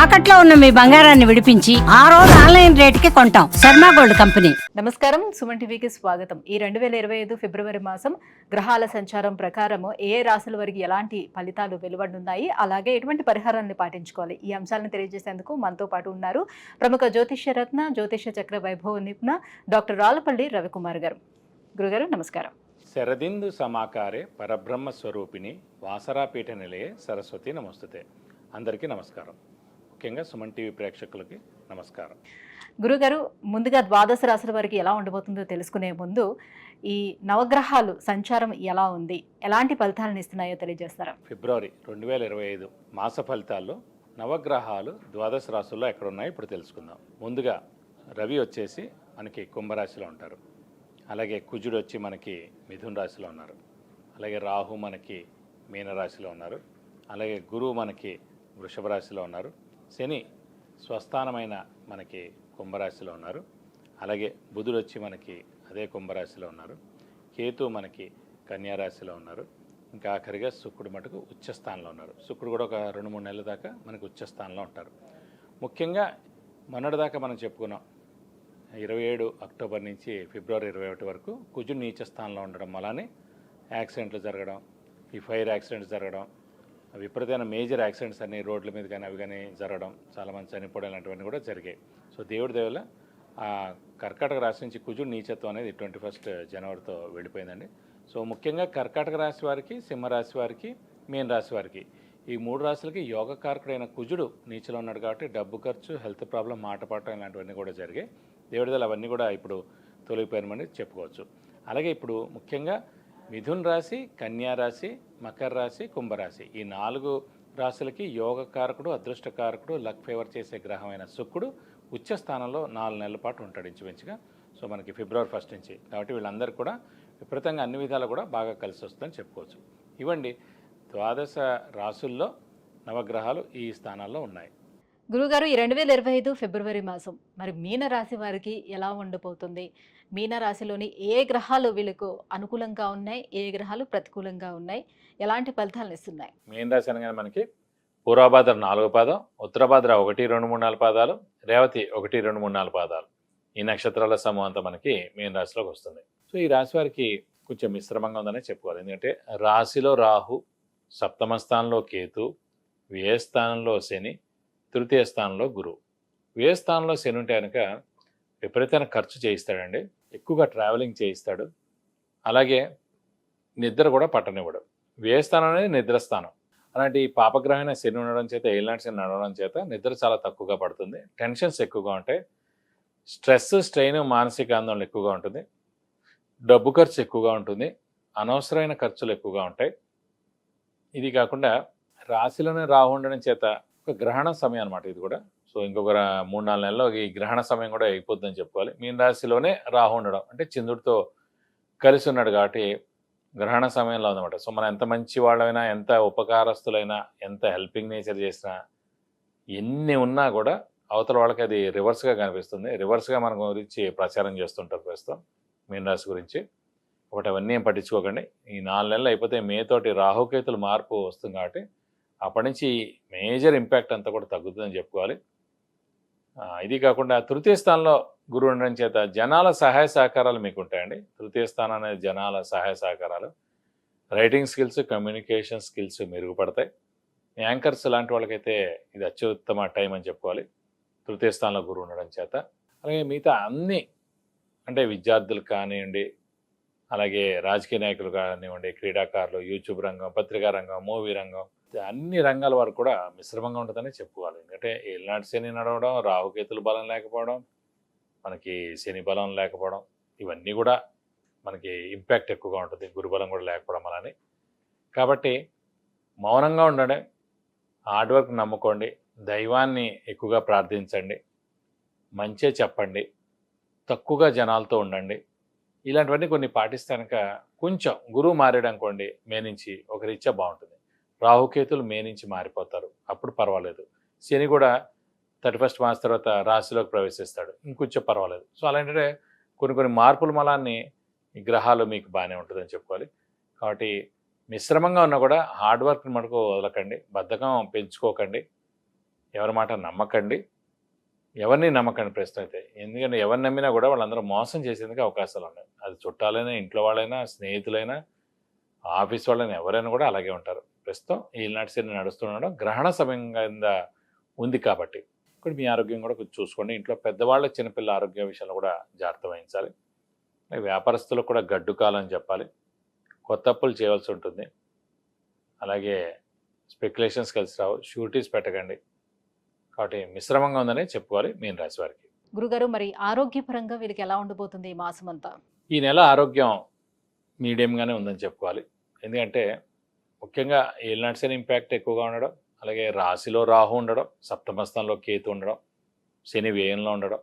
తాకట్లో ఉన్న మీ బంగారాన్ని విడిపించి ఆ రోజు ఆన్లైన్ రేటుకి కొంటాం. Sharma gold company. నమస్కారం, సుమన్ టీవీకి స్వాగతం. ఈ 2025 ఫిబ్రవరి మాసం గ్రహాల సంచారం ప్రకారం ఏ రాశుల వారికి ఎలాంటి ఫలితాలు వెలువడనున్నాయి, అలాగే ఎటువంటి పరిహారాన్ని పాటించుకోవాలి, ఈ అంశాలను తెలియజేసేందుకు మనతో పాటు ఉన్నారు ప్రముఖ జ్యోతిష్య రత్న జ్యోతిష్య చక్ర వైభవ నిపుణ డాక్టర్ రాళ్లపల్లి రవికుమార్ గారు. గురుగారు నమస్కారం. శరదిందు సమాకారే పరబ్రహ్మ స్వరూపిణి వాసరాపీఠ నిలయే సరస్వతి నమస్తుతే. అందరికీ నమస్కారం. ముఖ్యంగా సుమన్ టీవీ ప్రేక్షకులకి నమస్కారం. గురుగారు, ముందుగా ద్వాదశ రాశుల వారికి ఎలా ఉండబోతుందో తెలుసుకునే ముందు ఈ నవగ్రహాలు సంచారం ఎలా ఉంది, ఎలాంటి ఫలితాలను ఇస్తున్నాయో తెలియజేస్తారా? ఫిబ్రవరి 2025 మాస ఫలితాల్లో నవగ్రహాలు ద్వాదశ రాశుల్లో ఎక్కడున్నాయో ఇప్పుడు తెలుసుకుందాం. ముందుగా రవి వచ్చేసి మనకి కుంభరాశిలో ఉంటారు. అలాగే కుజుడు వచ్చి మనకి మిథున రాశిలో ఉన్నారు. అలాగే రాహు మనకి మీనరాశిలో ఉన్నారు. అలాగే గురువు మనకి వృషభ రాశిలో ఉన్నారు. శని స్వస్థానమైన మనకి కుంభరాశిలో ఉన్నారు. అలాగే బుధుడు వచ్చి మనకి అదే కుంభరాశిలో ఉన్నారు. కేతు మనకి కన్యారాశిలో ఉన్నారు. ఇంకా ఆఖరిగా శుక్రుడు మటుకు ఉచ్చస్థానంలో ఉన్నారు. శుక్రుడు కూడా ఒక 2-3 నెలల దాకా మనకి ఉచ్చస్థానంలో ఉంటారు. ముఖ్యంగా మొన్నటిదాకా మనం చెప్పుకున్నాం 27 అక్టోబర్ నుంచి ఫిబ్రవరి 21 వరకు కుజుడు నీచ స్థానంలో ఉండడం వల్లనే యాక్సిడెంట్లు జరగడం, ఈ ఫైర్ యాక్సిడెంట్స్ జరగడం, విపరీతమైన మేజర్ యాక్సిడెంట్స్ అన్ని రోడ్ల మీద కానీ అవి కానీ జరగడం, చాలామంది చనిపోవడం లాంటివన్నీ కూడా జరిగాయి. సో దేవుడి దేవల ఆ కర్కాటక రాశి నుంచి కుజుడు నీచత్వం అనేది 21 జనవరితో వెళ్ళిపోయిందండి. సో ముఖ్యంగా కర్కాటక రాశి వారికి, సింహరాశి వారికి, మీన రాశి వారికి ఈ 3 రాశులకి యోగకారకుడైన కుజుడు నీచలో ఉన్నాడు కాబట్టి డబ్బు ఖర్చు, హెల్త్ ప్రాబ్లం, మాట పాటం ఇలాంటివన్నీ కూడా జరిగాయి. దేవుడిదలు అవన్నీ కూడా ఇప్పుడు తొలగిపోయినమని చెప్పుకోవచ్చు. అలాగే ఇప్పుడు ముఖ్యంగా మిథున్ రాశి, కన్యా రాశి, మకర రాశి, కుంభరాశి ఈ 4 రాశులకి యోగకారకుడు, అదృష్టకారకుడు, లక్ ఫేవర్ చేసే గ్రహమైన శుక్రుడు ఉచ్చ స్థానంలో 4 నెలల పాటు ఉంటాడు ఇంచుమించుగా. సో మనకి ఫిబ్రవరి 1 నుంచి. కాబట్టి వీళ్ళందరూ కూడా విపరీతంగా అన్ని విధాలు కూడా బాగా కలిసి వస్తుందని చెప్పుకోవచ్చు. ఇవ్వండి ద్వాదశ రాశుల్లో నవగ్రహాలు ఈ స్థానాల్లో ఉన్నాయి. గురుగారు, ఈ 2025 ఫిబ్రవరి మాసం మరి మీన రాశి వారికి ఎలా ఉండబోతుంది? మీన రాశిలోని ఏ గ్రహాలు వీళ్ళకు అనుకూలంగా ఉన్నాయి, ఏ గ్రహాలు ప్రతికూలంగా ఉన్నాయి, ఎలాంటి ఫలితాలను ఇస్తున్నాయి? మీన రాశి అనగానే మనకి పూర్వభాద్ర 4వ పాదం, ఉత్తరభాద్ర 1, 2, 3, 4 పాదాలు, రేవతి 1, 2, 3, 4 పాదాలు ఈ నక్షత్రాల సమూహం అంతా మనకి మీన రాశిలోకి వస్తుంది. సో ఈ రాశి వారికి కొంచెం మిశ్రమంగా ఉందనే చెప్పుకోవాలి. ఎందుకంటే రాశిలో రాహు, సప్తమ స్థానంలో కేతు, వ్యయ స్థానంలో శని, తృతీయ స్థానంలో గురువు. వ్యయ స్థానంలో శని ఉంటే కనుక విపరీతమైన ఖర్చు చేయిస్తాడండి, ఎక్కువగా ట్రావెలింగ్ చేయిస్తాడు. అలాగే నిద్ర కూడా పట్టనివ్వడు. వ్యయ స్థానం అనేది నిద్రస్థానం. అలాంటి పాపగ్రహమైన శని ఉండడం చేత, ఏలినాటి శని నడవడం చేత నిద్ర చాలా తక్కువగా పడుతుంది. టెన్షన్స్ ఎక్కువగా ఉంటాయి. స్ట్రెస్, స్ట్రెయిన్, మానసిక ఆందోళన ఎక్కువగా ఉంటుంది. డబ్బు ఖర్చు ఎక్కువగా ఉంటుంది. అనవసరమైన ఖర్చులు ఎక్కువగా ఉంటాయి. ఇది కాకుండా రాశిలోనే రాహు ఉండడం చేత ఒక గ్రహణ సమయం అనమాట ఇది కూడా. సో ఇంకొక 3-4 నెలల్లో ఈ గ్రహణ సమయం కూడా అయిపోతుందని చెప్పుకోవాలి. మీన రాశిలోనే రాహు ఉండడం అంటే చంద్రుడితో కలిసి ఉన్నాడు కాబట్టి గ్రహణ సమయంలో ఉందన్నమాట. సో మనం ఎంత మంచి వాళ్ళైనా, ఎంత ఉపకారస్తులైనా, ఎంత హెల్పింగ్ నేచర్ చేసినా, ఎన్ని ఉన్నా కూడా అవతల వాళ్ళకి అది రివర్స్గా కనిపిస్తుంది. రివర్స్గా మన గురించి ప్రచారం చేస్తుంటారు ప్రస్తుతం మీన రాశి గురించి. ఒకటి అవన్నీ ఏం పట్టించుకోకండి. ఈ 4 నెలలు అయిపోతే మే తోటి రాహుకేతులు మార్పు వస్తుంది కాబట్టి అప్పటి నుంచి మేజర్ ఇంపాక్ట్ అంతా కూడా తగ్గుతుందని చెప్పుకోవాలి. ఇది కాకుండా తృతీయ స్థానంలో గురువు ఉండడం చేత జనాల సహాయ సహకారాలు మీకు ఉంటాయండి. తృతీయ స్థానం అనేది జనాల సహాయ సహకారాలు, రైటింగ్ స్కిల్స్, కమ్యూనికేషన్ స్కిల్స్ మెరుగుపడతాయి. యాంకర్స్ లాంటి వాళ్ళకైతే ఇది అత్యుత్తమ టైం అని చెప్పుకోవాలి తృతీయ స్థానంలో గురువు ఉండడం చేత. అలాగే మిగతా అన్ని అంటే విద్యార్థులు కానివ్వండి, అలాగే రాజకీయ నాయకులు కానివ్వండి, క్రీడాకారులు, యూట్యూబ్ రంగం, పత్రికా రంగం, మూవీ రంగం, అన్ని రంగాల వరకు కూడా మిశ్రమంగా ఉంటుందని చెప్పుకోవాలి. ఎందుకంటే ఏలినాటి శని నడవడం, రాహుకేతుల బలం లేకపోవడం, మనకి శని బలం లేకపోవడం, ఇవన్నీ కూడా మనకి ఇంపాక్ట్ ఎక్కువగా ఉంటుంది. గురుబలం కూడా లేకపోవడం అలానే. కాబట్టి మౌనంగా ఉండండి, హార్డ్ వర్క్ నమ్ముకోండి, దైవాన్ని ఎక్కువగా ప్రార్థించండి, మంచే చెప్పండి, తక్కువగా జనాలతో ఉండండి. ఇలాంటివన్నీ కొన్ని పాటిస్తే కనుక కొంచెం గురువు మారాడు అనుకోండి, మే నుంచి ఒక రీత్యా బాగుంటుంది. రాహుకేతులు మే నుంచి మారిపోతారు, అప్పుడు పర్వాలేదు. శని కూడా 31 మార్చ్ తర్వాత రాశిలోకి ప్రవేశిస్తాడు, ఇంకొంచెం పర్వాలేదు. సో అలాంటి కొన్ని మార్పుల మలాన్ని ఈ గ్రహాలు మీకు బాగానే ఉంటుందని చెప్పుకోవాలి. కాబట్టి మిశ్రమంగా ఉన్నా కూడా హార్డ్ వర్క్ని మటుకు వదలకండి, బద్ధకం పెంచుకోకండి. ఎవరి మాట నమ్మకండి, ఎవరిని నమ్మకండి ప్రస్తుతం అయితే. ఎందుకంటే ఎవరిని నమ్మినా కూడా వాళ్ళందరూ మోసం చేసేందుకు అవకాశాలు ఉన్నాయి. అది చుట్టాలైనా, ఇంట్లో వాళ్ళైనా, స్నేహితులైనా, ఆఫీస్ వాళ్ళైనా, ఎవరైనా కూడా అలాగే ఉంటారు. ప్రస్తుతం ఈనాటి శని నడుస్తుండడం గ్రహణ సమయం కింద ఉంది కాబట్టి ఇక్కడ మీ ఆరోగ్యం కూడా కొంచెం చూసుకోండి. ఇంట్లో పెద్దవాళ్ళ చిన్నపిల్లల ఆరోగ్య విషయంలో కూడా జాగ్రత్త వహించాలి. వ్యాపారస్తులకు కూడా గడ్డు కాలం అని చెప్పాలి. కొత్త అప్పులు చేయవలసి ఉంటుంది. అలాగే స్పెక్యులేషన్స్ కలిసి రావు, షూరిటీస్ పెట్టకండి. కాబట్టి మిశ్రమంగా ఉందని చెప్పుకోవాలి మీన రాశి వారికి. గురుగారు, మరి ఆరోగ్యపరంగా వీళ్ళకి ఎలా ఉండబోతుంది ఈ మాసం అంతా? ఈ నెల ఆరోగ్యం మీడియంగానే ఉందని చెప్పుకోవాలి. ఎందుకంటే ముఖ్యంగా ఏలినాటి శని ఇంపాక్ట్ ఎక్కువగా ఉండడం, అలాగే రాశిలో రాహు ఉండడం, సప్తమ స్థానంలో కేతు ఉండడం, శని వ్యయంలో ఉండడం,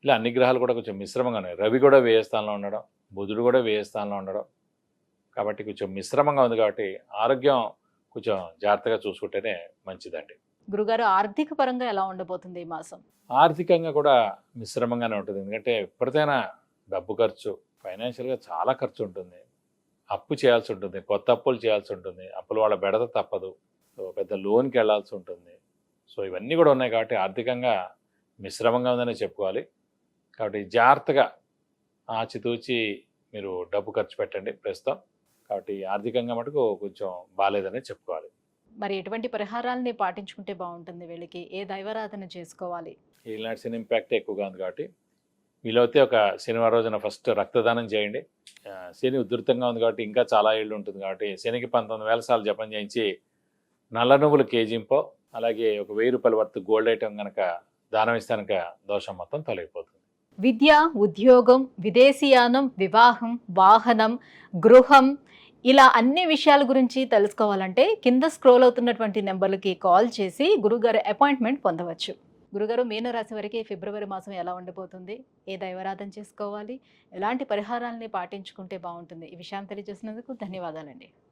ఇలా అన్ని గ్రహాలు కూడా కొంచెం మిశ్రమంగా ఉన్నాయి. రవి కూడా వ్యయ స్థానంలో ఉండడం, బుధుడు కూడా వ్యయ స్థానంలో ఉండడం, కాబట్టి కొంచెం మిశ్రమంగా ఉంది. కాబట్టి ఆరోగ్యం కొంచెం జాగ్రత్తగా చూసుకుంటేనే మంచిదండి. గురుగారు, ఆర్థిక పరంగా ఎలా ఉండబోతుంది ఈ మాసం? ఆర్థికంగా కూడా మిశ్రమంగానే ఉంటుంది. ఎందుకంటే ఎప్పటికైనా డబ్బు ఖర్చు, ఫైనాన్షియల్గా చాలా ఖర్చు ఉంటుంది. అప్పు చేయాల్సి ఉంటుంది, కొత్త అప్పులు చేయాల్సి ఉంటుంది, అప్పుల వాళ్ళ బెడద తప్పదు, పెద్ద లోన్కి వెళ్ళాల్సి ఉంటుంది. సో ఇవన్నీ కూడా ఉన్నాయి కాబట్టి ఆర్థికంగా మిశ్రమంగా ఉందనే చెప్పుకోవాలి. కాబట్టి జాగ్రత్తగా ఆచితూచి మీరు డబ్బు ఖర్చు పెట్టండి ప్రస్తుతం. కాబట్టి ఆర్థికంగా మటుకు కొంచెం బాగాలేదనే చెప్పుకోవాలి. మరి ఎటువంటి పరిహారాలని పాటించుకుంటే బాగుంటుంది? వీళ్ళకి ఏ దైవారాధన చేసుకోవాలి? ఈనాటి శని ఇంపాక్ట్ ఎక్కువగా ఉంది కాబట్టి వీలైతే ఒక శనివారం రోజున ఫస్ట్ రక్తదానం చేయండి. శని ఉధృతంగా ఉంది కాబట్టి ఇంకా చాలా ఏళ్ళు ఉంటుంది కాబట్టి శనికి 19,000 సార్లు జపం చేయించి నల్ల నువ్వులు కేజింపో, అలాగే ఒక 1000 రూపాయల వర్త్ గోల్డ్ ఐటమ్ కనుక దానం ఇస్తే కనుక దోషం మొత్తం తొలగిపోతుంది. విద్య, ఉద్యోగం, విదేశీయానం, వివాహం, వాహనం, గృహం, ఇలా అన్ని విషయాల గురించి తెలుసుకోవాలంటే కింద స్క్రోల్ అవుతున్నటువంటి నెంబర్లకి కాల్ చేసి గురుగారు అపాయింట్మెంట్ పొందవచ్చు. గురుగారు, మీనరాశి వారికి ఫిబ్రవరి మాసం ఎలా ఉండబోతుంది? ఏ దైవారాధన చేసుకోవాలి? ఎలాంటి పరిహారాలని పాటించుకుంటే బాగుంటుంది? ఈ విషయాన్ని తెలియజేసినందుకు ధన్యవాదాలండి.